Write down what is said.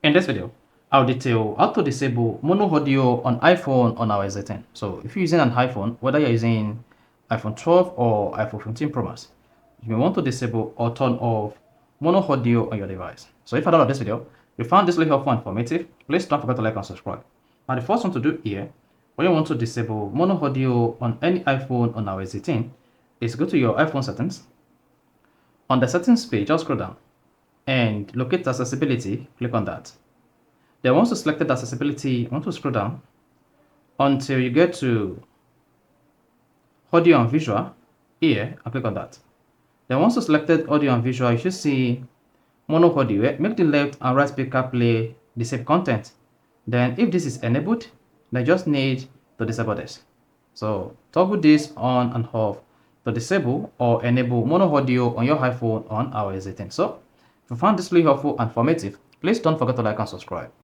In this video, I'll detail how to disable mono audio on iPhone on iOS 18. So if you're using an iPhone, whether you're using iPhone 12 or iPhone 15 Pro Max, you may want to disable or turn off mono audio on your device. So if I download this video, you found this really helpful and informative, please don't forget to like and subscribe. Now the first one to do here, when you want to disable mono audio on any iPhone on iOS 18, is go to your iPhone settings. On the settings page, just scroll down and locate accessibility, click on that. Then once you selected accessibility, you want to scroll down until you get to audio and visual here and click on that. Then once you selected audio and visual, you should see mono audio. Make the left and right speaker play the same content. Then if this is enabled, then just need to disable this. So toggle this on and off to disable or enable mono audio on your iPhone on iOS 18. So if you found this really helpful and informative, please don't forget to like and subscribe.